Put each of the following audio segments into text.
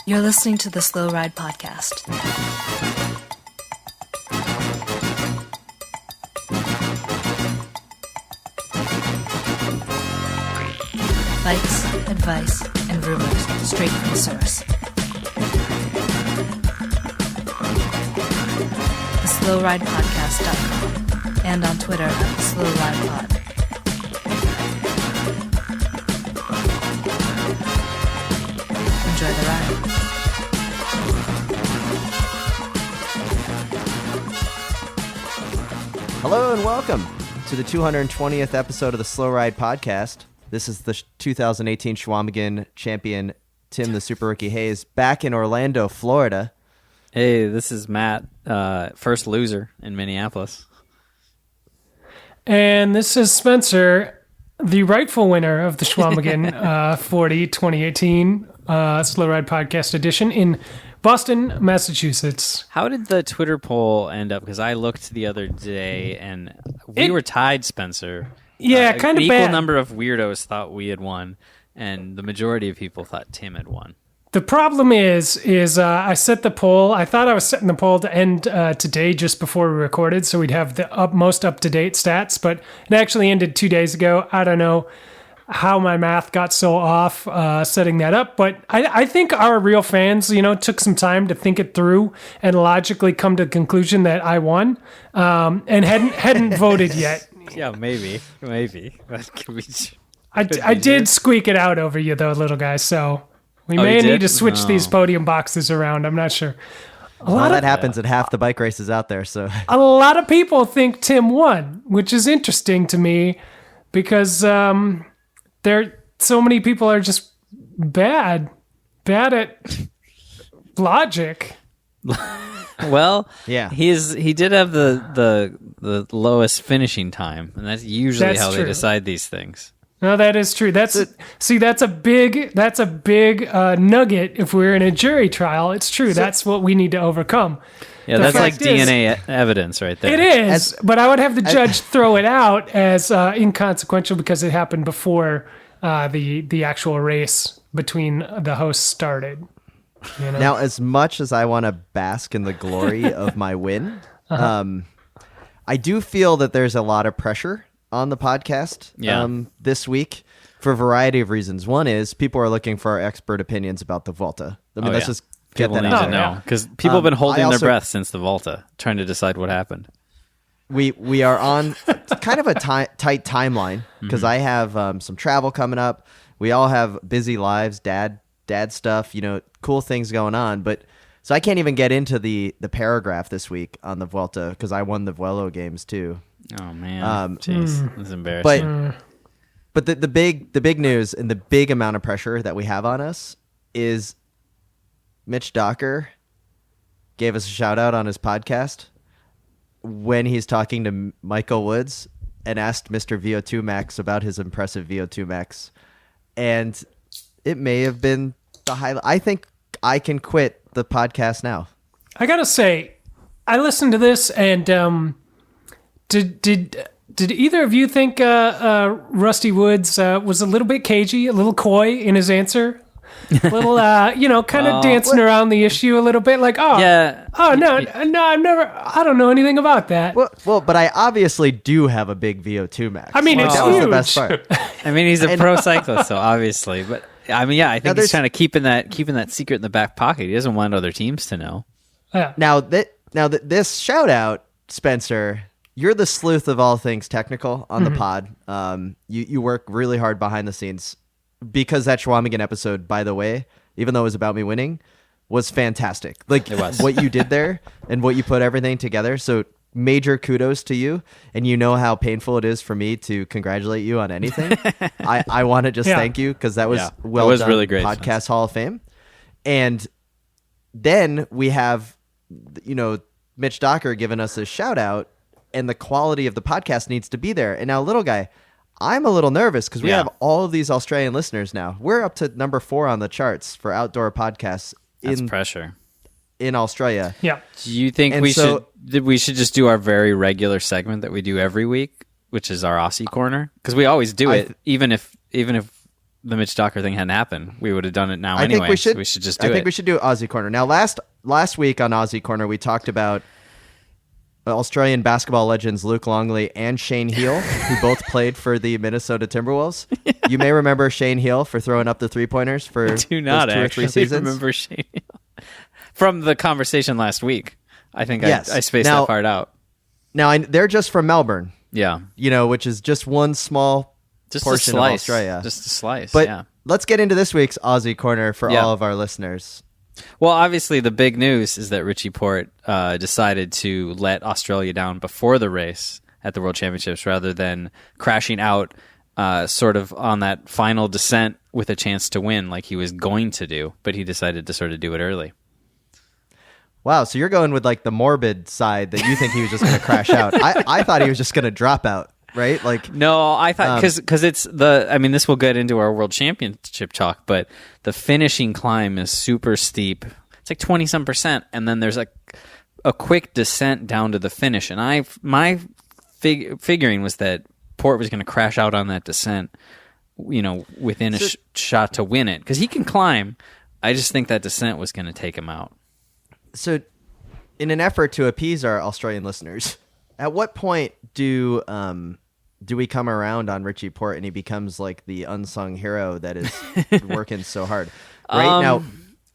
You're listening to the Slow Ride Podcast. Bikes, advice, and rumors straight from the source. TheSlowRidePodcast.com and on Twitter at TheSlowRidePod. Enjoy the ride. Hello and welcome to the 220th episode of the Slow Ride Podcast. This is the 2018 Chequamegon champion, Tim the Super Rookie Hayes, back in Orlando, Florida. Hey, this is Matt, first loser in Minneapolis. And this is Spencer, the rightful winner of the Chequamegon 40 2018 Slow Ride Podcast edition in Boston, Massachusetts. How did the Twitter poll end up? Because I looked the other day and we were tied, Spencer. Yeah, kind of an bad. equal number of weirdos thought we had won, and the majority of people thought Tim had won. The problem is I set the poll. I thought I was setting the poll to end today just before we recorded, so we'd have the most up-to-date stats, but it actually ended 2 days ago. I don't know how my math got so off setting that up, but I think our real fans, took some time to think it through and logically come to the conclusion that I won and hadn't voted yet. Yeah, maybe. That could be. I did squeak it out over you, though, little guy, so we may you did? need to switch these podium boxes around. I'm not sure. Well, that happens at half the bike races out there. So a lot of people think Tim won, which is interesting to me because so many people are just bad at logic. Well, yeah, he did have the lowest finishing time, and that's usually how they decide these things. No, that is true. That's a big nugget. If we're in a jury trial, it's true. That's what we need to overcome. Yeah, that's like DNA evidence right there. It is, but I would have the judge throw it out as inconsequential because it happened before the actual race between the hosts started. Now, as much as I want to bask in the glory of my win, I do feel that there's a lot of pressure on the podcast this week for a variety of reasons. One is people are looking for our expert opinions about the Vuelta. I mean, let's just get that out there. Because people have been holding their breath since the Vuelta, trying to decide what happened. We are on kind of a tight timeline because I have some travel coming up. We all have busy lives, dad stuff, cool things going on. But so I can't even get into the paragraph this week on the Vuelta because I won the Vuelo games too. Oh man, jeez, that's embarrassing. But the big news and the big amount of pressure that we have on us is Mitch Docker gave us a shout out on his podcast when he's talking to Michael Woods and asked Mr. VO2 Max about his impressive VO2 Max, and it may have been the highlight. I think I can quit the podcast now. I gotta say, I listened to this and. Did either of you think Rusty Woods was a little bit cagey, a little coy in his answer? A little, kind of dancing around the issue a little bit, like, no, I've never, I don't know anything about that. Well, but I obviously do have a big VO2 max. I mean, it's that huge. was the best part. I mean, he's a pro cycist, so obviously, but I mean, I think he's kind of keeping that secret in the back pocket. He doesn't want other teams to know. Yeah. Now this shout out, Spencer. You're the sleuth of all things technical on the pod. You work really hard behind the scenes because that Chequamegon episode, by the way, even though it was about me winning, was fantastic. Like it was. What you did there and what you put everything together. So major kudos to you. And you know how painful it is for me to congratulate you on anything. I want to just thank you because that was well done. Really great. Podcast Hall of Fame. And then we have, Mitch Docker giving us a shout out. And the quality of the podcast needs to be there. And now, little guy, I'm a little nervous because we have all of these Australian listeners now. We're up to number 4 on the charts for outdoor podcasts. That's pressure. In Australia. Yeah. Do you think we should just do our very regular segment that we do every week, which is our Aussie corner? Because we always do it, even if the Mitch Docker thing hadn't happened. We would have done it now I anyway. think we should. So we should just do it. I think we should do Aussie Corner. Now, last week on Aussie Corner, we talked about Australian basketball legends Luke Longley and Shane Heal, who both played for the Minnesota Timberwolves. Yeah. You may remember Shane Heal for throwing up the 3-pointers for those 2 or 3 seasons. Remember Shane Heal from the conversation last week. I think I spaced that part out. Now they're just from Melbourne. Yeah, which is just one small portion of Australia. Just a slice. But let's get into this week's Aussie Corner for all of our listeners. Well, obviously, the big news is that Richie Porte decided to let Australia down before the race at the World Championships rather than crashing out sort of on that final descent with a chance to win like he was going to do. But he decided to sort of do it early. Wow, so you're going with like the morbid side that you think he was just going to crash out. I thought he was just going to drop out. Right? Like no, I thought because it's this will get into our World Championship talk, but the finishing climb is super steep. It's like 20% and then there's like a quick descent down to the finish. And my figuring was that Porte was going to crash out on that descent, within a shot to win it because he can climb. I just think that descent was going to take him out. So, in an effort to appease our Australian listeners, at what point do we come around on Richie Porte and he becomes like the unsung hero that is working so hard? Right now,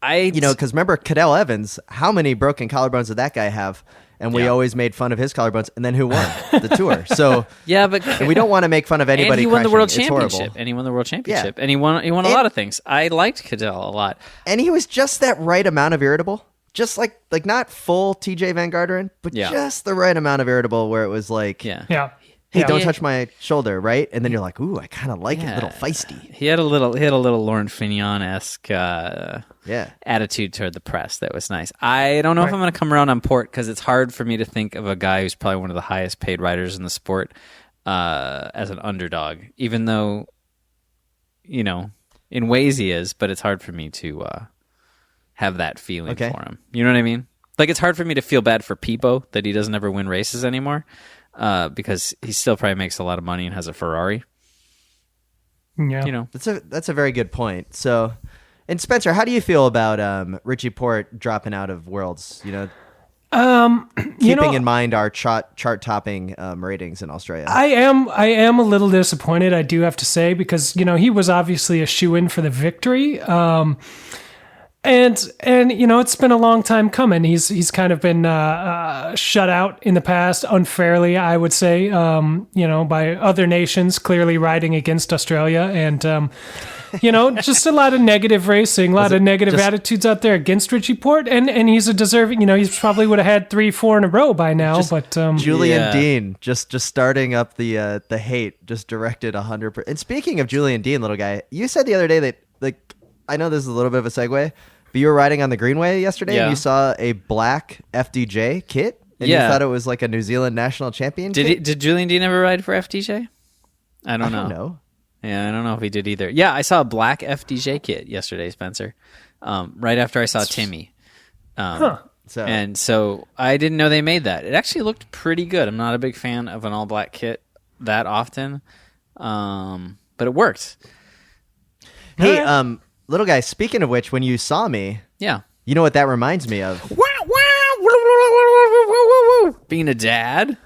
because remember Cadell Evans, how many broken collarbones did that guy have? And we always made fun of his collarbones. And then who won the tour? So but we don't want to make fun of anybody. And he won the World Championship. And he won the World Championship. Yeah. And he won a lot of things. I liked Cadell a lot. And he was just that right amount of irritable. Just like not full TJ Van Garderen, but just the right amount of irritable where it was like, hey, don't touch my shoulder, right? And then you're like, ooh, I kind of like it, a little feisty. He had a little Lauren Fignon-esque attitude toward the press that was nice. I don't know if I'm going to come around on Porte because it's hard for me to think of a guy who's probably one of the highest paid riders in the sport as an underdog, even though, in ways he is, but it's hard for me to have that feeling for him. You know what I mean? Like it's hard for me to feel bad for Peepo that he doesn't ever win races anymore because he still probably makes a lot of money and has a Ferrari. Yeah, that's a very good point. So, and Spencer, how do you feel about Richie Porte dropping out of Worlds? Keeping in mind our chart-topping ratings in Australia. I am a little disappointed, I do have to say, because he was obviously a shoo-in for the victory. And it's been a long time coming. He's kind of been shut out in the past unfairly, I would say, by other nations clearly riding against Australia, and just a lot of negative racing, a lot of negative attitudes out there against Richie Porte, and he's a deserving. He's probably would have had 3-4 in a row by now. But Julian Dean just starting up the hate, just directed 100%. And speaking of Julian Dean, little guy, you said the other day that I know this is a little bit of a segue. But you were riding on the Greenway yesterday and you saw a black FDJ kit and you thought it was like a New Zealand national champion kit? Did Julian Dean ever ride for FDJ? I don't know. Yeah, I don't know if he did either. Yeah, I saw a black FDJ kit yesterday, Spencer, right after I saw Timmy. And so I didn't know they made that. It actually looked pretty good. I'm not a big fan of an all-black kit that often, but it worked. Hey, little guy, speaking of which, when you saw me, you know what that reminds me of? Being a dad?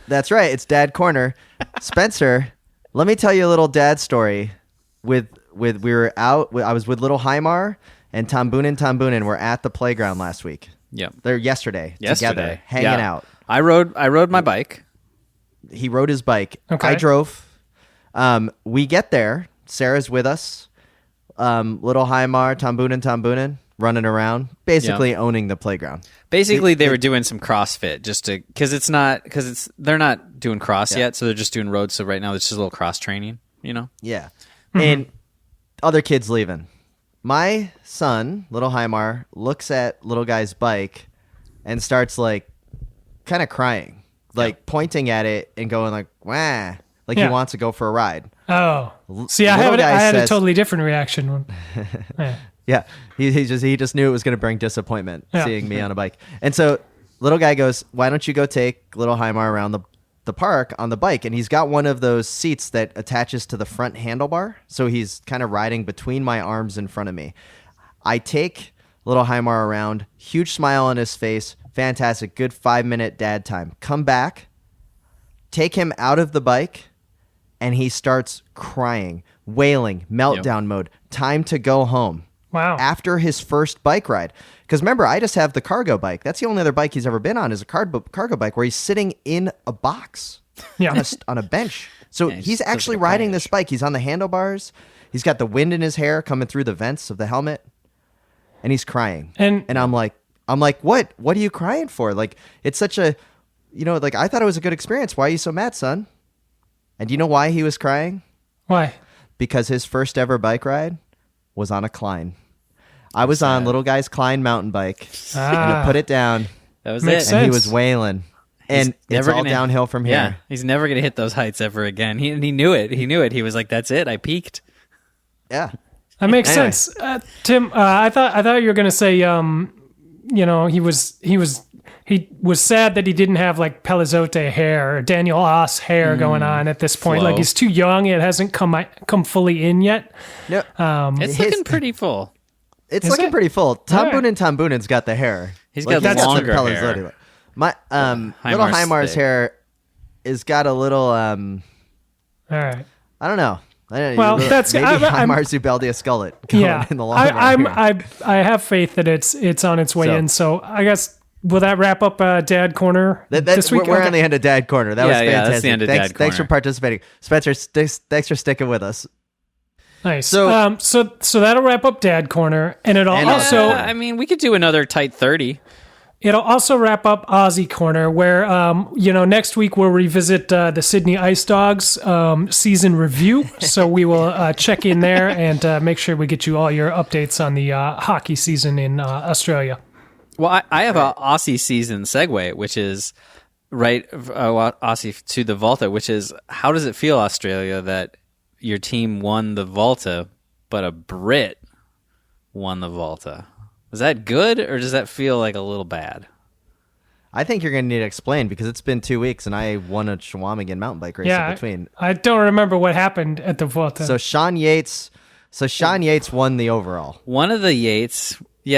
That's right. It's Dad Corner. Spencer, let me tell you a little dad story. We were out. I was with little Heimar and Tambunan were at the playground last week. Yep. They're yesterday together, hanging out. I rode my bike. He rode his bike. Okay. I drove. We get there. Sarah's with us. Little Heimar, Tambunan, running around, basically owning the playground. Basically, they were doing some CrossFit because they're not doing cross yet, so they're just doing roads. So right now, it's just a little cross training, Yeah. Mm-hmm. And other kids leaving. My son, little Heimar, looks at little guy's bike and starts like kind of crying, like pointing at it and going like, wah. Like he wants to go for a ride. Oh, see, I had a totally different reaction. Yeah, he just knew it was going to bring disappointment seeing me on a bike. And so little guy goes, "Why don't you go take little Heimar around the park on the bike, and he's got one of those seats that attaches to the front handlebar. So he's kind of riding between my arms in front of me. I take little Heimar around, huge smile on his face. Fantastic. Good 5-minute dad time. Come back, take him out of the bike, and he starts crying, wailing, meltdown mode. Time to go home. Wow. After his first bike ride. Because remember, I just have the cargo bike. That's the only other bike he's ever been on is a cargo bike where he's sitting in a box on a bench. So he's actually riding this bike. He's on the handlebars. He's got the wind in his hair coming through the vents of the helmet. And he's crying. And I'm like, what? What are you crying for? Like, it's such a, like, I thought it was a good experience. Why are you so mad, son? And do you know why he was crying? Why? Because his first ever bike ride was on a Klein. I was on little guy's Klein mountain bike. And I put it down. That was Makes it. sense. And he was wailing. And it's all downhill from here. Yeah, he's never going to hit those heights ever again. He knew it. He knew it. He was like, that's it. I peaked. Yeah. That makes sense. Tim, I thought you were going to say, he was sad that he didn't have like Pelizote hair or Daniel Oss hair going on at this point. Flow. Like he's too young. It hasn't come fully in yet. No. It's looking pretty full. It's Is looking it? pretty full. Tom All right. Boonen's got the hair. He's got some longer Pelizote. hair. My little Heimar's thick. hair is got a little All right. I don't know. Well, that's maybe I'm Heimar Zubeldia Skullet going in the long run. I have faith that it's on its way So- in. So I guess will that wrap up Dad Corner this week? We're Okay. on the end of Dad Corner. That was Yeah, fantastic. that's the end of thanks, Dad thanks for Corner. participating, Spencer. Thanks for sticking with us. Nice. So- So that'll wrap up Dad Corner, and it'll And, also I mean, we could do another tight 30. it'll also wrap up Aussie Corner, where next week we'll revisit the Sydney Ice Dogs season review. So we will check in there and make sure we get you all your updates on the hockey season in Australia. Well, I have a Aussie season segue, which is Aussie to the Vuelta, which is how does it feel, Australia, that your team won the Vuelta, but a Brit won the Vuelta? Is that good, or does that feel like a little bad? I think you're going to need to explain because it's been 2 weeks and I won a Chequamegon mountain bike race in between. I don't remember what happened at the Vuelta. So Sean Yates won the overall. One of the Yates,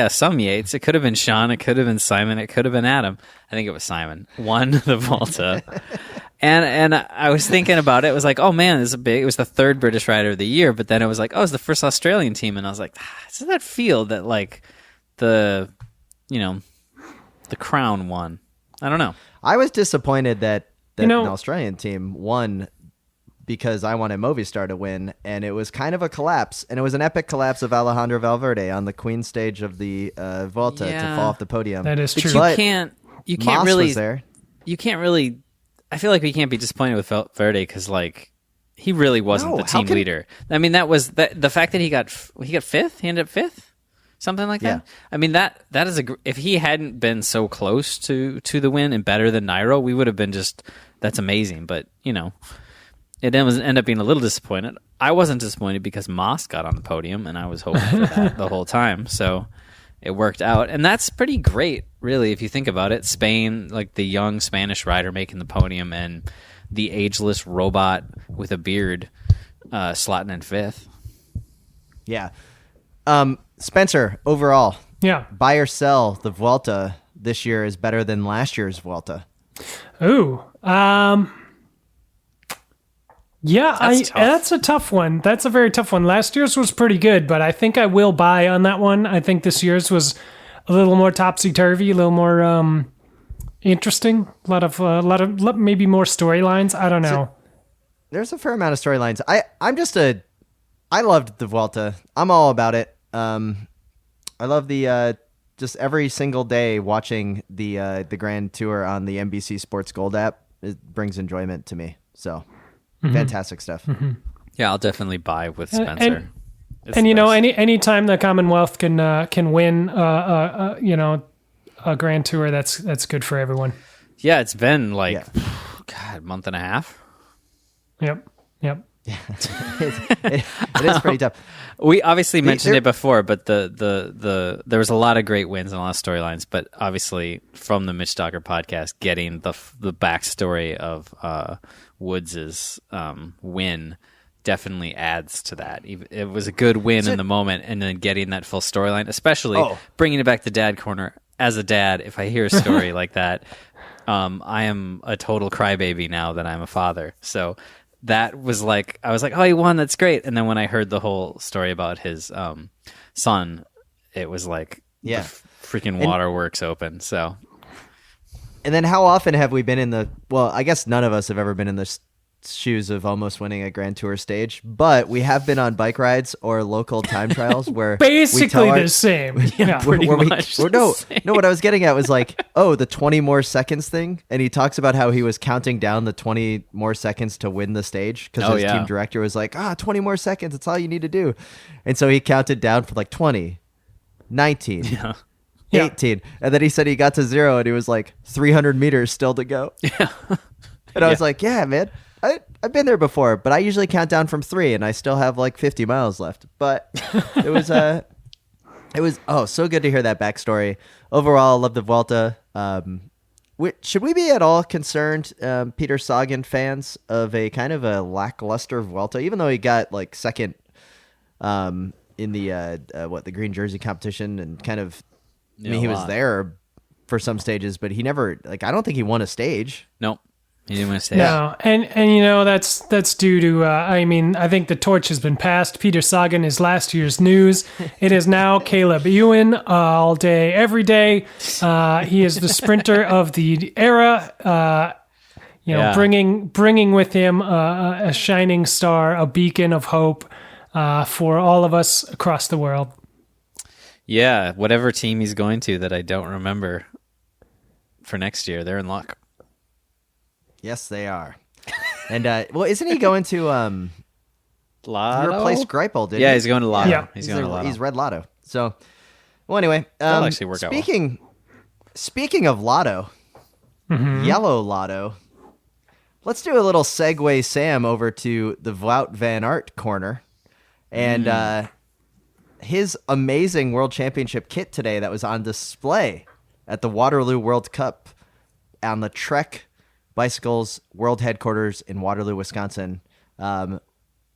some Yates. It could have been Sean. It could have been Simon. It could have been Adam. I think it was Simon. Won the Vuelta. And I was thinking about it. It was like, oh man, this is big. It was the third British rider of the year. But then it was like, oh, it's the first Australian team. And I was like, does that feel that like the crown won? I don't know. I was disappointed that You an know- Australian team won because I wanted Movistar to win, and it was kind of a collapse, and it was an epic collapse of Alejandro Valverde on the Queen stage of the Vuelta to Yeah. fall off the podium. That is But true. you can't Moss really. was there. You can't really. I feel like we can't be disappointed with Valverde because like he really wasn't No, the how team can- leader. I mean, that was the fact that he got fifth. He ended up fifth. Something like that. Yeah. I mean that is if he hadn't been so close to the win and better than Nairo, we would have been that's amazing. But it ended up being a little disappointed. I wasn't disappointed because Moss got on the podium, and I was hoping for that the whole time. So it worked out, and that's pretty great, really, if you think about it. Spain, like the young Spanish rider making the podium, and the ageless robot with a beard slotting in fifth. Yeah. Spencer, overall, Yeah. buy or sell, the Vuelta this year is better than last year's Vuelta. Ooh. Yeah, That's tough. that's a tough one. That's a very tough one. Last year's was pretty good, but I think I will buy on that one. I think this year's was a little more topsy-turvy, a little more interesting. A lot of maybe more storylines. I don't know. There's a fair amount of storylines. I loved the Vuelta. I'm all about it. I love the just every single day watching the Grand Tour on the NBC Sports Gold app. It brings enjoyment to me. So fantastic stuff. Yeah, I'll definitely buy with And- Spencer. It's And the best. any time the Commonwealth can win a Grand Tour, that's good for everyone. Yeah, it's been like Yeah. God, month and a half. Yep. it is pretty tough. We obviously mentioned it before, but the there was a lot of great wins and a lot of storylines. But obviously, from the Mitch Docker podcast, getting the backstory of Woods's win definitely adds to that. It was a good win in the moment, and then getting that full storyline, especially bringing it back to Dad Corner. As a dad, if I hear a story like that, I am a total crybaby now that I'm a father. So that was like, I was like, oh, he won, that's great. And then when I heard the whole story about his son, it was like, the freaking waterworks open. So, and then how often have we been in I guess none of us have ever been in the shoes of almost winning a Grand Tour stage, but we have been on bike rides or local time trials where basically the same. Yeah, pretty much. No, what I was getting at was like, the 20 more seconds thing. And he talks about how he was counting down the 20 more seconds to win the stage because his team director was like, 20 more seconds. That's all you need to do. And so he counted down for like 20, 19, 18. And then he said he got to 0 and he was like 300 meters still to go. Yeah. And I was like, yeah, man. I've been there before, but I usually count down from 3 and I still have like 50 miles left. But it was so good to hear that backstory. Overall, I love the Vuelta. Should we be at all concerned, Peter Sagan fans, of a kind of a lackluster Vuelta, even though he got like second in the green jersey competition and kind of, he was there for some stages, but he never, I don't think he won a stage. Nope. He didn't want to stay. No, and that's due to I think the torch has been passed. Peter Sagan is last year's news. It is now Caleb Ewan all day, every day. He is the sprinter of the era. Bringing with him a shining star, a beacon of hope for all of us across the world. Yeah, whatever team he's going to that I don't remember for next year, they're in luck. Yes, they are. And isn't he going to Lotto? He replaced Greipel, didn't he? Yeah, he's going to Lotto. Yeah. He's going to Lotto. He's Red Lotto. So, well, anyway, that'll actually work out well. Speaking of Lotto, Yellow Lotto, let's do a little segue, Sam, over to the Wout van Aert corner and his amazing World Championship kit today that was on display at the Waterloo World Cup on the Trek Bicycles World Headquarters in Waterloo, Wisconsin.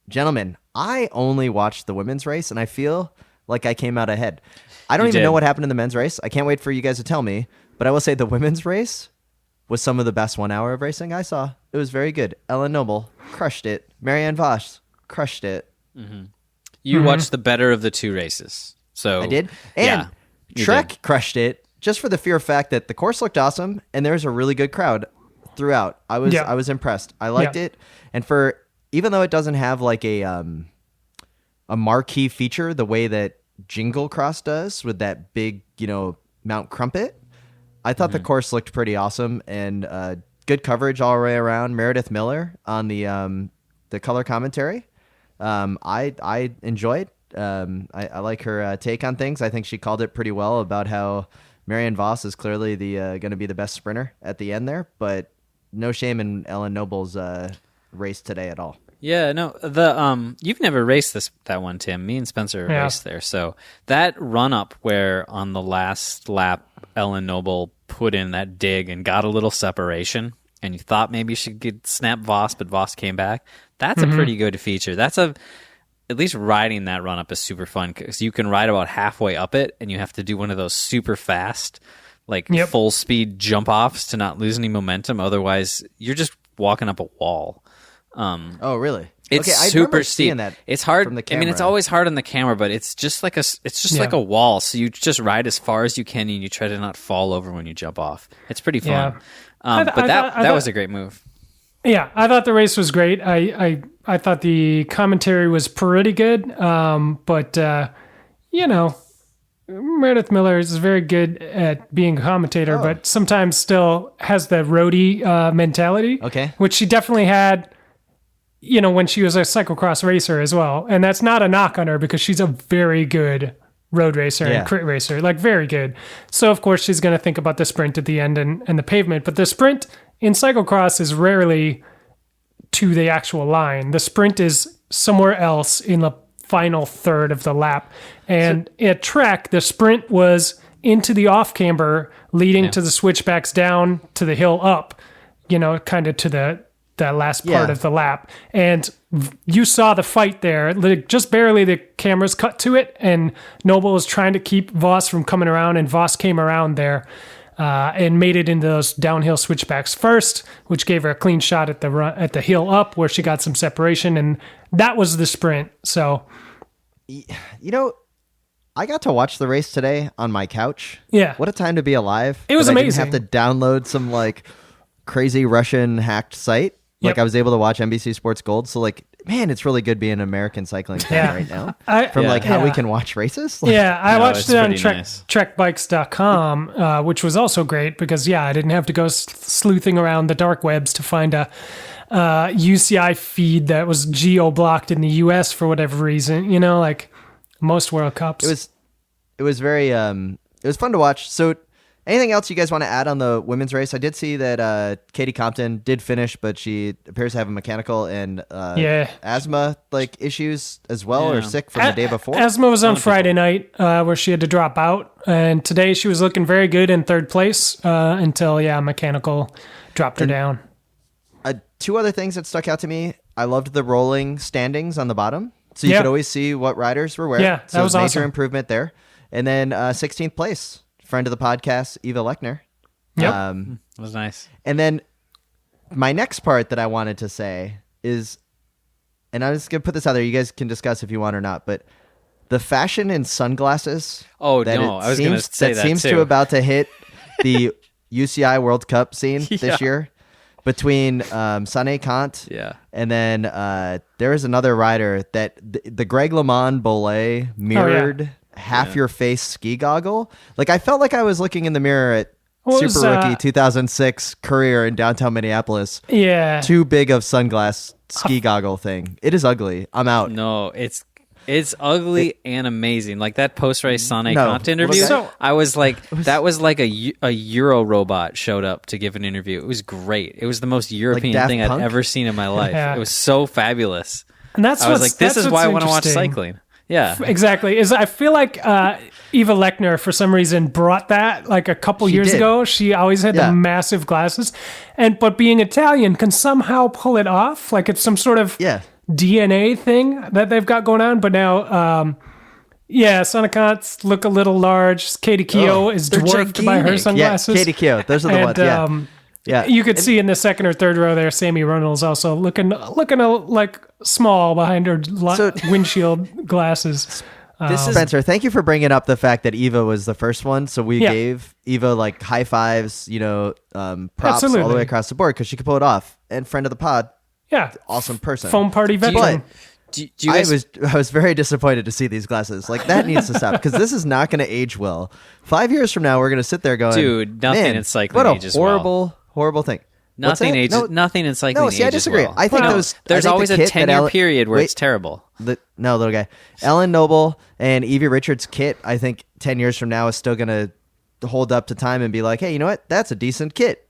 Gentlemen, I only watched the women's race, and I feel like I came out ahead. I don't even know what happened in the men's race. I can't wait for you guys to tell me, but I will say the women's race was some of the best 1 hour of racing I saw. It was very good. Ellen Noble crushed it. Marianne Vos crushed it. Mm-hmm. You watched the better of the two races. So I did. And Trek crushed it just for the sheer fact that the course looked awesome, and there was a really good crowd throughout. I was impressed. I liked it. And even though it doesn't have like a marquee feature the way that Jingle Cross does with that big, Mount Crumpet, I thought the course looked pretty awesome and good coverage all the way around. Meredith Miller on the color commentary. I enjoyed. I like her take on things. I think she called it pretty well about how Marianne Vos is clearly going to be the best sprinter at the end there, but no shame in Ellen Noble's race today at all. Yeah, no, you've never raced that one, Tim. Me and Spencer raced there. So that run up where on the last lap Ellen Noble put in that dig and got a little separation, and you thought maybe she could snap Vos, but Vos came back. That's a pretty good feature. At least riding that run up is super fun because you can ride about halfway up it, and you have to do one of those super fast, full speed jump offs to not lose any momentum. Otherwise, you're just walking up a wall. Oh, really? It's super steep. It's hard. From the camera. I mean, it's always hard on the camera, but it's just like a wall. So you just ride as far as you can, and you try to not fall over when you jump off. It's pretty fun. Yeah. That was a great move. Yeah, I thought the race was great. I thought the commentary was pretty good. But Meredith Miller is very good at being a commentator, but sometimes still has the roadie mentality. Okay. Which she definitely had, when she was a cyclocross racer as well. And that's not a knock on her because she's a very good road racer and crit racer, very good. So, of course, she's going to think about the sprint at the end and the pavement. But the sprint in cyclocross is rarely to the actual line. The sprint is somewhere else in the final third of the lap. And at Trek, the sprint was into the off camber, leading to the switchbacks down to the hill up, kind of to the last part of the lap. And you saw the fight there. Just barely the cameras cut to it, and Noble was trying to keep Voss from coming around, and Voss came around there and made it into those downhill switchbacks first, which gave her a clean shot at the hill up where she got some separation, and that was the sprint. So, I got to watch the race today on my couch. Yeah. What a time to be alive. It was amazing. I didn't have to download some crazy Russian hacked site. I was able to watch NBC Sports Gold. So man, it's really good being an American cycling fan right now. How we can watch races. I watched it on nice. trekbikes.com, which was also great because I didn't have to go sleuthing around the dark webs to find a UCI feed that was geo-blocked in the US for whatever reason, like most World Cups. It was very it was fun to watch. So anything else you guys want to add on the women's race? I did see that Katie Compton did finish, but she appears to have a mechanical and asthma issues as well, or sick from the day before. Asthma was on Friday night where she had to drop out, and today she was looking very good in third place until mechanical dropped her down. Two other things that stuck out to me. I loved the rolling standings on the bottom, so you could always see what riders were where. Yeah, that was major awesome. Improvement there. And then 16th place, friend of the podcast, Eva Lechner. Yep. That was nice. And then my next part that I wanted to say is, and I'm just going to put this out there, you guys can discuss if you want or not, but the fashion in sunglasses. Oh, no, I was going to say that seems too. to about to hit the UCI World Cup scene this year between Sané Kant and then there is another rider that the Greg LeMond Bolet mirrored half your face ski goggle. I felt like I was looking in the mirror at Super Rookie 2006 career in downtown Minneapolis. Yeah. Too big of sunglass ski goggle thing. It is ugly. I'm out. No, it's ugly and amazing. That post-race Sané Kant interview, I was that was like a Euro robot showed up to give an interview. It was great. It was the most European thing I'd ever seen in my life. It was so fabulous. And I was this is why I want to watch cycling. Yeah, exactly. I feel like Eva Lechner, for some reason, brought that a couple years ago. She always had the massive glasses, but being Italian can somehow pull it off. It's some sort of DNA thing that they've got going on. But now, Sonicants look a little large. Katie Keogh is dwarfed by her sunglasses. Yeah, Katie Keogh. Those are the ones. Yeah. You could see in the second or third row there, Sammy Reynolds also looking small behind her windshield glasses. Spencer, thank you for bringing up the fact that Eva was the first one. So we gave Eva high fives, props all the way across the board because she could pull it off. And friend of the pod, awesome person, foam party veteran. Do you guys... I was very disappointed to see these glasses. That needs to stop because this is not going to age well. 5 years from now, we're going to sit there going, dude, nothing in cycling ages well. Horrible thing. Nothing in cycling. No, see, I disagree. Well. I think there's always a 10-year period where it's terrible. Little guy, Ellen Noble and Evie Richards' kit. I think 10 years from now is still going to hold up to time and be like, hey, you know what? That's a decent kit.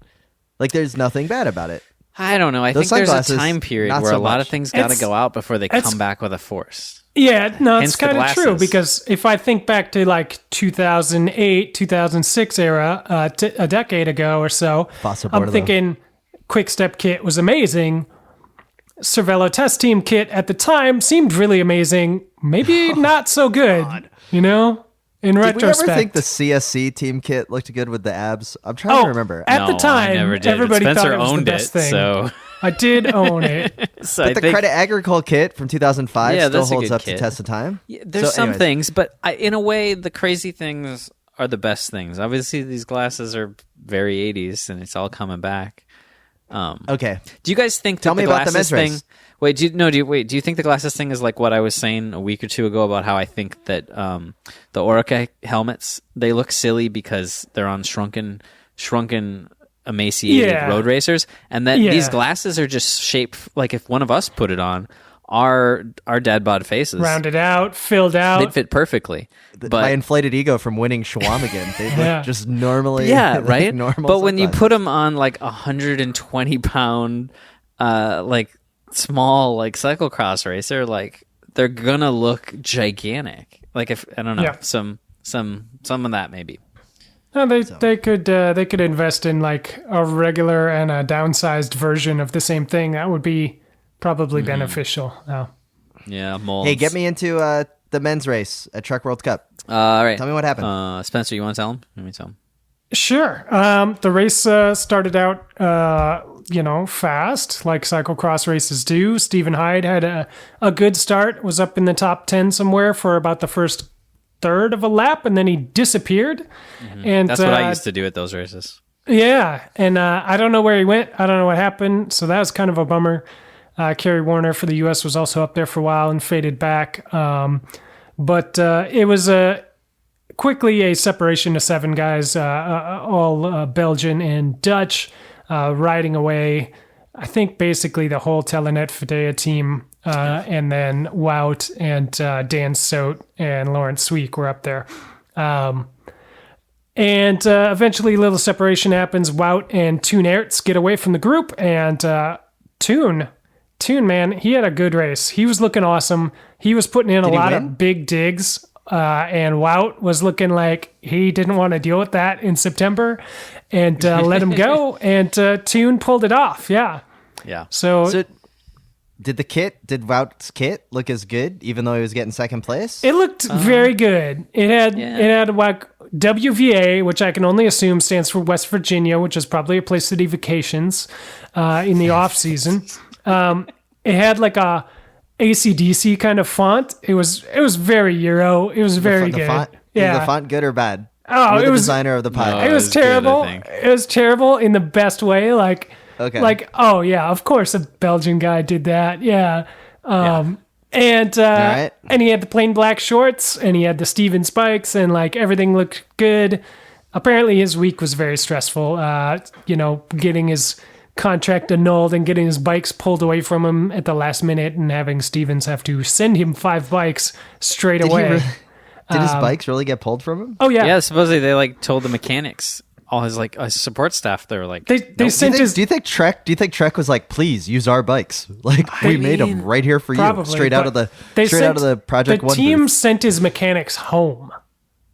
There's nothing bad about it. I don't know. I think there's a time period where a lot of things got to go out before they come back with a force. Yeah, no, it's kind of true because if I think back to 2008, 2006 era, a decade ago or so, I'm thinking Quick Step kit was amazing. Cervelo Test Team kit at the time seemed really amazing. Maybe not so good, in retrospect. Did we ever think the CSC team kit looked good with the abs? I'm trying to remember. At the time, everybody thought it was the best thing. So. I did own it. But the Credit Agricole kit from 2005 still holds up to test of time. Yeah, there's some things, but in a way, the crazy things are the best things. Obviously, these glasses are very 80s, and it's all coming back. Okay. Do you guys think Tell me about the men's race. Wait, do you think the glasses thing is like what I was saying a week or two ago about how I think that the Orica helmets, they look silly because they're on shrunken emaciated road racers, and that these glasses are just shaped like if one of us put it on, our dad bod faces rounded out, filled out, they'd fit perfectly. My inflated ego from winning Chequamegon, they look just normally, right. normal. But when you put them on 120 pound, small like cyclocross racer, like they're gonna look gigantic. Like if I don't know, Yeah. some of that maybe. No, they could invest in like a regular and a downsized version of the same thing. That would be probably beneficial. Oh. Yeah, molds. Hey, get me into the men's race at Truck World Cup. All right. Tell me what happened. Spencer, you want to tell him? Let me tell him. Sure. The race started out, fast, like cyclocross races do. Stephen Hyde had a good start, was up in the top 10 somewhere for about the first third of a lap, and then he disappeared. And That's what I used to do at those races. Yeah, and I don't know where he went. I don't know what happened, so that was kind of a bummer. Kerry Warner for the U.S. was also up there for a while and faded back. But it was quickly a separation of 7 guys, all Belgian and Dutch, riding away. I think basically the whole Telenet Fidea team, and then Wout and Dan Sote and Lawrence Sweek were up there. And eventually a little separation happens. Wout and Toon Aerts get away from the group, and Toon, man, he had a good race. He was looking awesome. He was putting in a lot of big digs. And Wout was looking like he didn't want to deal with that in September and let him go. And Toon pulled it off. Yeah. Yeah. So did Wout's kit look as good, even though he was getting second place? it looked very good. It had like WVA, which I can only assume stands for West Virginia, which is probably a place that he vacations in the off season. It had like a AC/DC kind of font. It was very Euro. It was very good. Font, yeah. Is the font good or bad? Oh, You're it the was designer of the pod. No. It was good, I terrible. think. It was terrible in the best way. Like, oh yeah, of course a Belgian guy did that. Yeah. And right. and he had the plain black shorts and he had the Steven spikes and like everything looked good. Apparently his week was very stressful. Getting his contract annulled and getting his bikes pulled away from him at the last minute and having Stevens have to send him 5 bikes straight away. Did his bikes really get pulled from him? Oh yeah. Yeah, supposedly they like told the mechanics, all his like support staff, they were like, They sent his. Do you think Trek was like, please use our bikes? Like we made them right here for you, Probably, straight out of but the Project The One team booth. sent his mechanics home.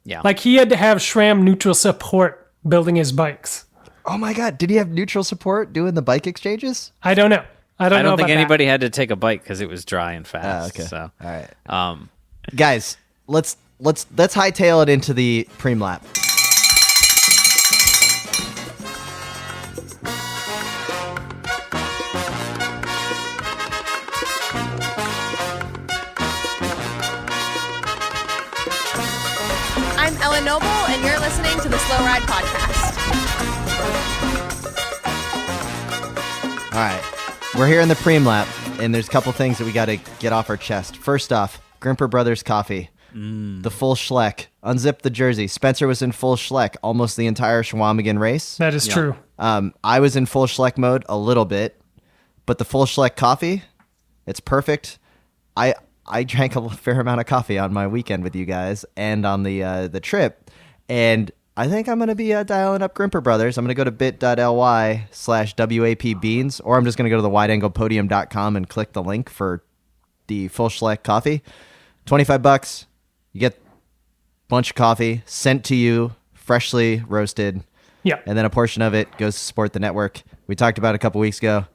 yeah, Like he had to have SRAM neutral support building his bikes. Oh my God! Did he have neutral support doing the bike exchanges? I don't know. I don't know think about anybody had to take a bike because it was dry and fast. Okay. So, All right, um, guys, let's hightail it into the preem lap. I'm Ellen Noble, and you're listening to the Slow Ride Podcast. All right, we're here in the preem lap, and there's a couple things that we got to get off our chest. First off, Grimper Brothers coffee, the full Schleck. Unzip the jersey. Spencer was in full Schleck almost the entire Chequamegon race. That is true. I was in full Schleck mode a little bit, but the full Schleck coffee, it's perfect. I drank a fair amount of coffee on my weekend with you guys and on the trip, and I think I'm going to be dialing up Grimper Brothers. I'm going to go to bit.ly/WAP beans, or I'm just going to go to the wideanglepodium.com and click the link for the full Schleck coffee. $25. You get a bunch of coffee sent to you, freshly roasted. Yeah. And then a portion of it goes to support the network. We talked about it a couple weeks ago.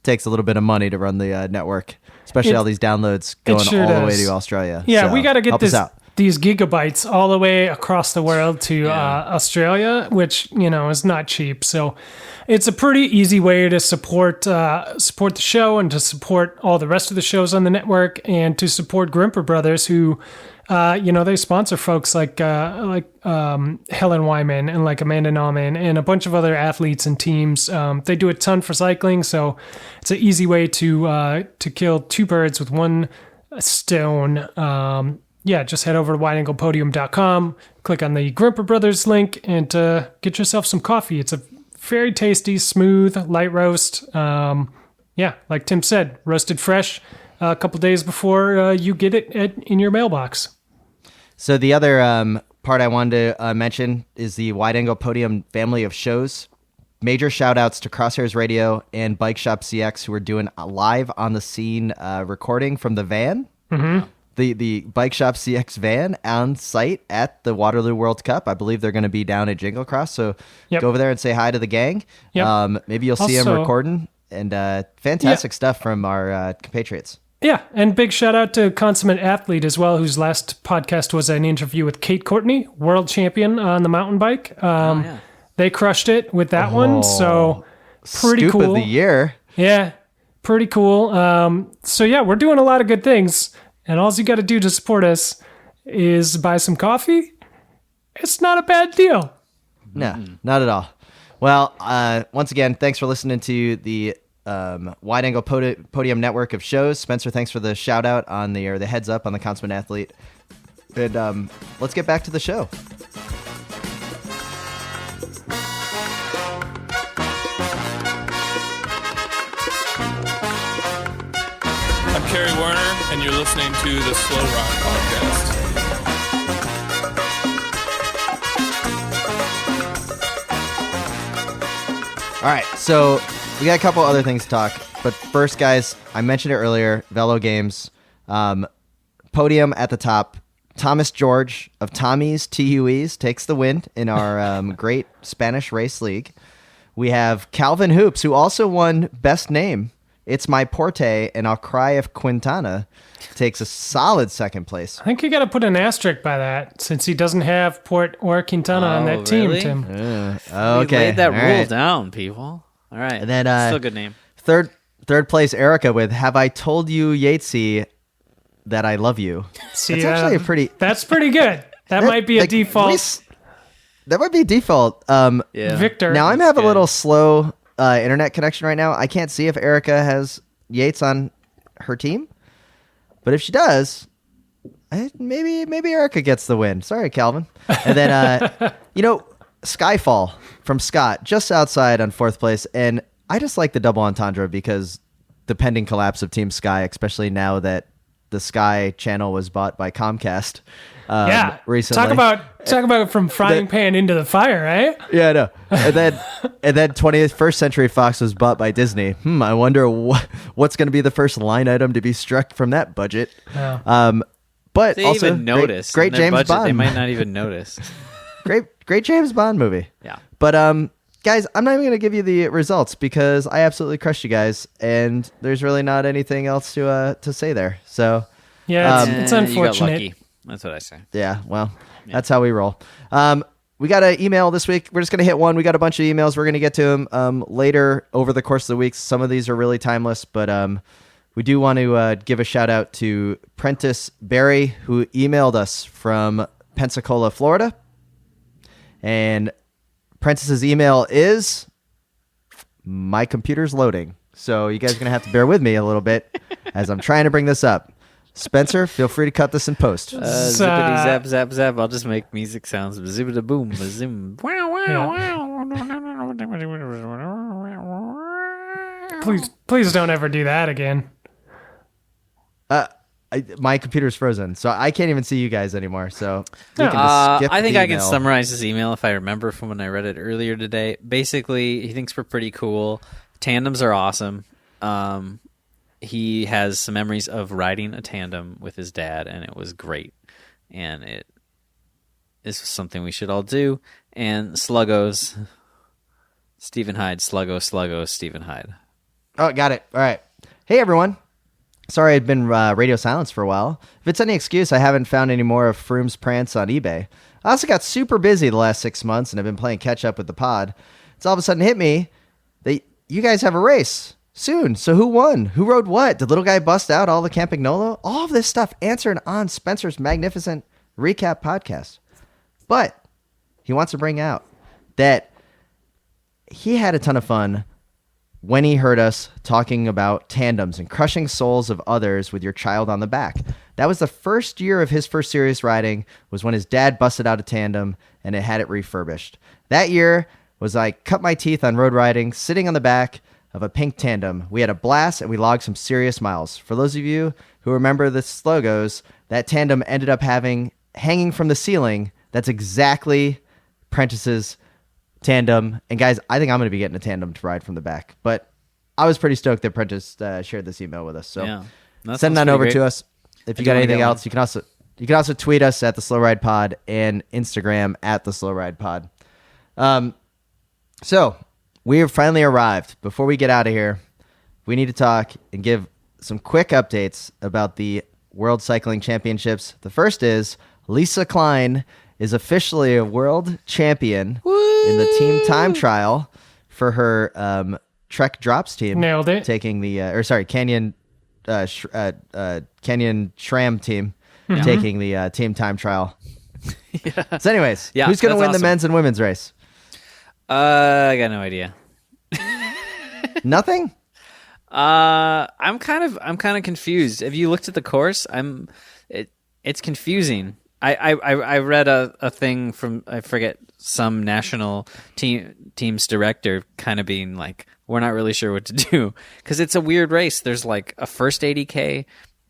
Takes a little bit of money to run the network, especially all these downloads going sure all the way does. to Australia. Yeah, So, we got to get help us out. these gigabytes all the way across the world to Australia, which is not cheap. So it's a pretty easy way to support the show and to support all the rest of the shows on the network and to support Grimper Brothers, who they sponsor folks like Helen Wyman and like Amanda Nauman and a bunch of other athletes and teams. They do a ton for cycling, so it's an easy way to kill 2 birds with 1 stone. Just head over to wideanglepodium.com, click on the Grimper Brothers link, and get yourself some coffee. It's a very tasty, smooth, light roast. Like Tim said, roasted fresh a couple days before you get it in your mailbox. So the other part I wanted to mention is the Wide Angle Podium family of shows. major shout outs to Crosshairs Radio and Bike Shop CX, who are doing a live on the scene recording from the van. Mm-hmm. The Bike Shop CX van on site at the Waterloo World Cup. I believe they're going to be down at Jingle Cross. So go over there and say hi to the gang. Yep. Maybe you'll see them recording. And fantastic stuff from our compatriots. Yeah, and big shout out to Consummate Athlete as well, whose last podcast was an interview with Kate Courtney, world champion on the mountain bike. They crushed it with that one, so pretty Scoop cool. of the year. Yeah, pretty cool. So yeah, we're doing a lot of good things, and all you got to do to support us is buy some coffee. It's not a bad deal. No, not at all. Well, once again, thanks for listening to the Wide Angle Podium Network of shows. Spencer, thanks for the shout out on the heads up on the Consummate Athlete. And let's get back to the show. I'm Kerry Werner, and you're listening to the Slow Ride Podcast. All right, so we got a couple other things to talk. But first, guys, I mentioned it earlier, Velo Games. Podium at the top. Thomas George of Tommy's TUEs takes the win in our great Spanish race league. We have Calvin Hoops, who also won Best Name. It's My Porte, and I'll Cry if Quintana takes a solid second place. I think you got to put an asterisk by that, since he doesn't have Port or Quintana on that team, really? Tim. Okay. We laid that All rule right. down, people. All right. And then, still a good name. Third place, Erica with Have I Told You, Yatesy, That I Love You. See, That's actually a pretty... That's pretty good. That might be a default. That might be default. Yeah. Victor. Now, I'm That's having a good. little slow internet connection right now. I can't see if Erica has Yates on her team. But if she does, maybe Erica gets the win. Sorry, Calvin. And then, Skyfall from Scott, just outside on fourth place. And I just like the double entendre because the pending collapse of Team Sky, especially now that the Sky channel was bought by Comcast recently. Talk about from frying pan into the fire, right? Yeah, I know. And then 21st Century Fox was bought by Disney. I wonder what's going to be the first line item to be struck from that budget. Yeah. But They also even notice. great in their James budget, Bond. They might not even notice. great James Bond movie. Yeah. But guys, I'm not even going to give you the results because I absolutely crushed you guys, and there's really not anything else to say there. So Yeah, it's You unfortunate. got lucky. That's what I say. yeah, well, that's how we roll. We got an email this week. We're just going to hit one. We got a bunch of emails. We're going to get to them later over the course of the week. Some of these are really timeless, but we do want to give a shout out to Prentice Barry, who emailed us from Pensacola, Florida. And Prentice's email is, my computer's loading. So you guys are going to have to bear with me a little bit as I'm trying to bring this up. Spencer, feel free to cut this in post. Zippity zap zap zap. I'll just make music sounds. Zippity boom, zoom. Wow wow. Please don't ever do that again. My computer's frozen, so I can't even see you guys anymore. So we can just skip I think the I can email. summarize his email if I remember from when I read it earlier today. Basically, he thinks we're pretty cool. Tandems are awesome. He has some memories of riding a tandem with his dad, and it was great. And it is something we should all do. And Sluggos, Stephen Hyde, Sluggo, Stephen Hyde. Oh, got it. All right. Hey, everyone. Sorry I'd been radio silence for a while. If it's any excuse, I haven't found any more of Froome's prance on eBay. I also got super busy the last 6 months, and I've been playing catch up with the pod. It's all of a sudden hit me that you guys have a race soon. So who won? Who rode what? Did little guy bust out all the Campagnolo? All of this stuff answered on Spencer's magnificent recap podcast. But he wants to bring out that he had a ton of fun when he heard us talking about tandems and crushing souls of others with your child on the back. That was the first year of his first serious riding, was when his dad busted out a tandem and it had it refurbished. That year was I cut my teeth on road riding, sitting on the back of a pink tandem. We had a blast and we logged some serious miles. For those of you who remember the slogos, that tandem ended up hanging from the ceiling. That's exactly Prentice's tandem. And guys, I think I'm going to be getting a tandem to ride from the back. But I was pretty stoked that Prentice shared this email with us. So send that over to us. If you got anything else, you can also tweet us at the Slow Ride Pod and Instagram at the Slow Ride Pod. So we have finally arrived. Before we get out of here, we need to talk and give some quick updates about the World Cycling Championships. The first is Lisa Klein is officially a world champion in the team time trial for her Trek Drops team. Nailed it. Taking the Canyon Shram team taking the team time trial. So anyways, who's going to win the men's and women's race? I got no idea. Nothing? I'm kind of confused. Have you looked at the course? It's confusing. I read a thing from, I forget, some national team's director kind of being like, we're not really sure what to do, because it's a weird race. There's like a first 80K,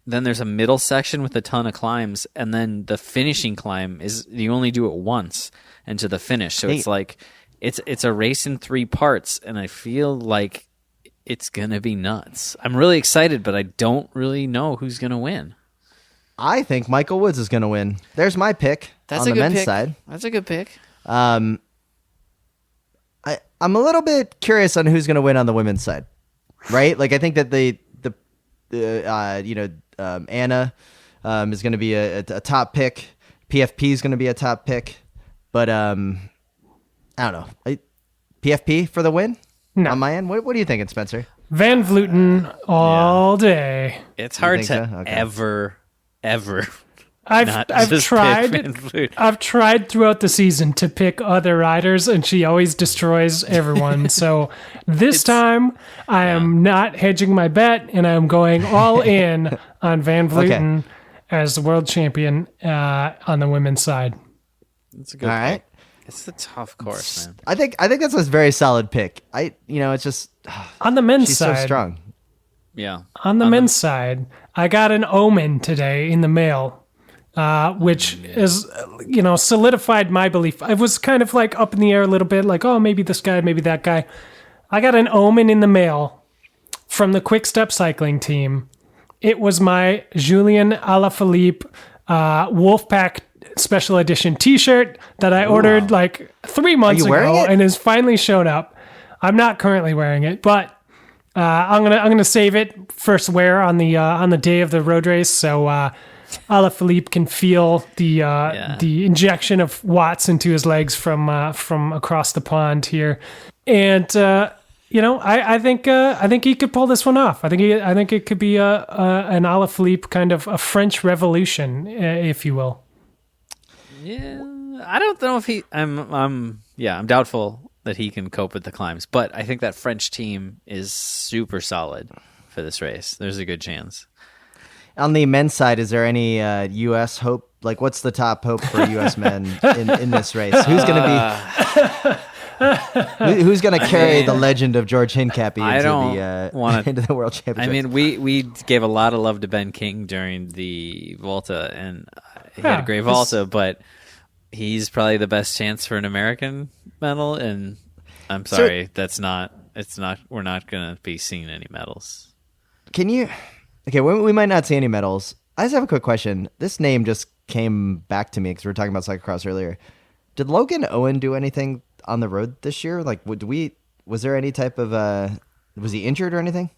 then there's a middle section with a ton of climbs, and then the finishing climb is you only do it once and to the finish. So it's like it's a race in 3 parts, and I feel like it's gonna be nuts. I'm really excited, but I don't really know who's gonna win. I think Michael Woods is gonna win. There's my pick. That's on the men's side. That's a good pick. I'm a little bit curious on who's gonna win on the women's side, right? Like I think that Anna is gonna be a top pick. PFP is gonna be a top pick, but I don't know. PFP for the win. No. On my end, what are you thinking, Spencer? Van Vleuten all day. It's hard to ever. I've tried throughout the season to pick other riders, and she always destroys everyone. So this time, I am not hedging my bet, and I'm going all in on Van Vleuten as the world champion on the women's side. That's a good pick. It's a tough course, man. I think that's a very solid pick. It's just on the men's she's side. So strong. Yeah. On the men's side, I got an Omen today in the mail, which is solidified my belief. I was kind of like up in the air a little bit, like, oh, maybe this guy, maybe that guy. I got an Omen in the mail from the Quick Step Cycling team. It was my Julien Alaphilippe Wolfpack special edition t-shirt that I ordered like 3 months ago and has finally showed up. I'm not currently wearing it, but I'm gonna save it first wear on the day of the road race, so Alaphilippe can feel the injection of watts into his legs from across the pond here, and I think he could pull this one off. I think it could be an Alaphilippe kind of a French Revolution, if you will. Yeah, I don't know if I'm doubtful that he can cope with the climbs, but I think that French team is super solid for this race. There's a good chance. On the men's side, is there any U.S. hope? Like, what's the top hope for U.S. men in this race? Who's going to be? Who's going to carry the legend of George Hincapie into the World Championship? I mean, we gave a lot of love to Ben King during the Vuelta, and he had a great Vuelta, but he's probably the best chance for an American medal, and I'm sorry, we're not going to be seeing any medals. Can you? Okay, we might not see any medals. I just have a quick question. This name just came back to me because we were talking about cyclocross earlier. Did Logan Owen do anything on the road this year? Like, was there any type of, was he injured or anything?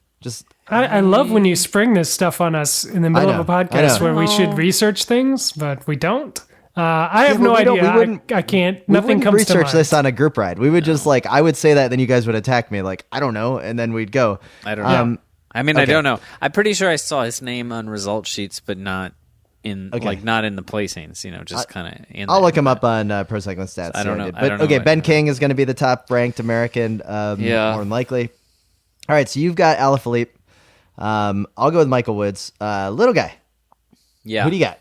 I love when you spring this stuff on us in the middle of a podcast where we should research things, but we don't. I have no idea. I can't. Nothing comes to mind. Research this on a group ride. We would just I would say that, then you guys would attack me. Like, I don't know, and then we'd go. I don't know. I mean, I don't know. I'm pretty sure I saw his name on result sheets, but not in not in the placings. Just kind of. I'll look him up on Pro Cycling Stats. I don't know. But Ben King is going to be the top ranked American, more than likely. All right, so you've got Alaphilippe. I'll go with Michael Woods. Little guy. Yeah. Who do you got?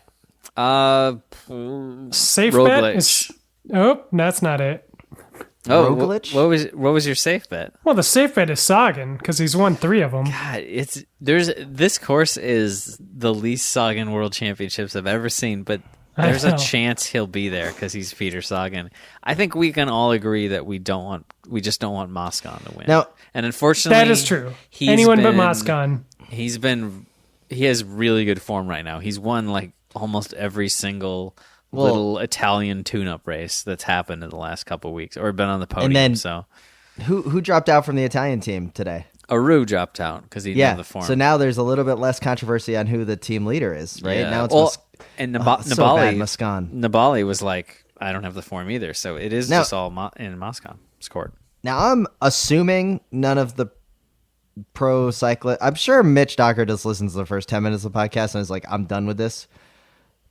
Safe Roglic. Bet. That's not it. Oh, what was your safe bet? Well, the safe bet is Sagan because he's won 3 of them. God, this course is the least Sagan World Championships I've ever seen, but There's I a know. chance he'll be there because he's Peter Sagan. I think we can all agree that we just don't want Moscon to win. Now- and unfortunately, That is true. he's Anyone but been- Moscon. He has really good form right now. He's won like almost every single little Italian tune-up race that's happened in the last couple of weeks, or been on the podium. then- So Who dropped out from the Italian team today? Aru dropped out because he didn't have the form. So now there's a little bit less controversy on who the team leader is, right? Yeah. Now it's Well, and so bad, Nibali. Moscon. Nibali was like, I don't have the form either. So it is Now- just all in Moscon's court. Now I'm assuming none of the pro cyclists. I'm sure Mitch Docker just listens to the first 10 minutes of the podcast and is like, I'm done with this.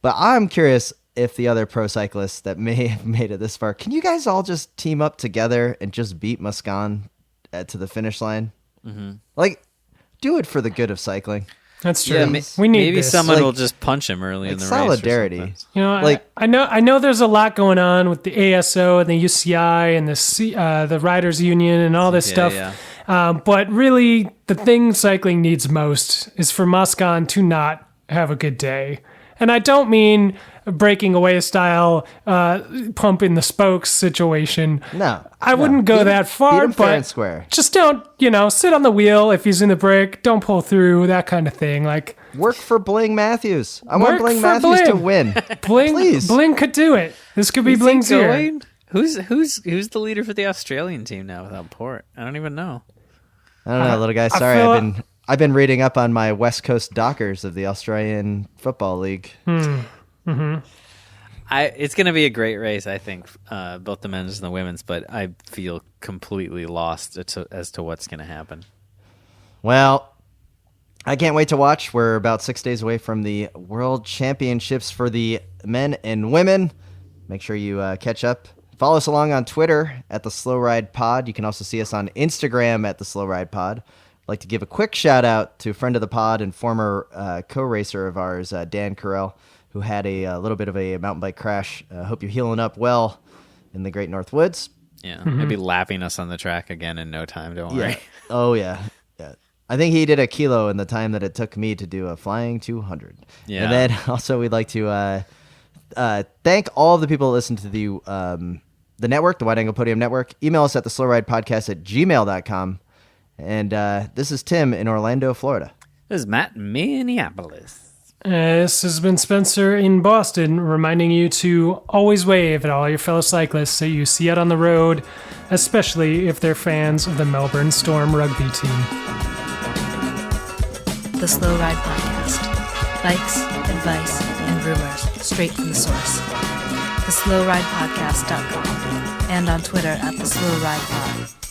But I'm curious if the other pro cyclists that may have made it this far, can you guys all just team up together and just beat Moscon to the finish line? Mm-hmm. Like, do it for the good of cycling. That's true. Yeah, we need maybe this. someone Like- will just punch him early in Like the solidarity. race. Or something. You know, Like- I know there's a lot going on with the ASO and the UCI and the Riders Union and all this stuff. Yeah. But really, the thing cycling needs most is for Moscon to not have a good day. And I don't mean a breaking away style, pump in the spokes situation. No. I wouldn't go Beat him- that far, beat him fair but and square. just don't, sit on the wheel if he's in the break. Don't pull through, that kind of thing. Like, Work for Bling Matthews. I want Work Bling for Matthews to Bling. win. Bling, Please. Bling could do it. This could be Is he Bling's year. going? Who's the leader for the Australian team now without Port? I don't even know. I don't know, little guy. I Sorry, feel I've been reading up on my West Coast Dockers of the Australian Football League. It's going to be a great race, I think, both the men's and the women's, but I feel completely lost as to what's going to happen. Well, I can't wait to watch. We're about 6 days away from the World Championships for the men and women. Make sure you catch up. Follow us along on Twitter at the Slow Ride Pod. You can also see us on Instagram at the Slow Ride Pod. I'd like to give a quick shout out to a friend of the pod and former co-racer of ours, Dan Carell, who had a little bit of a mountain bike crash. Hope you're healing up well in the Great North Woods. Yeah, he'll be lapping us on the track again in no time, don't worry. Yeah. Oh, yeah. I think he did a kilo in the time that it took me to do a flying 200. Yeah. And then also we'd like to thank all of the people that listen to the network, the Wide Angle Podium Network. Email us at theslowridepodcast@gmail.com. And this is Tim in Orlando, Florida. This is Matt in Minneapolis. This has been Spencer in Boston, reminding you to always wave at all your fellow cyclists that you see out on the road, especially if they're fans of the Melbourne Storm rugby team. The Slow Ride Podcast. Bikes, advice, and rumors straight from the source. TheSlowRidePodcast.com and on Twitter at TheSlowRidePod.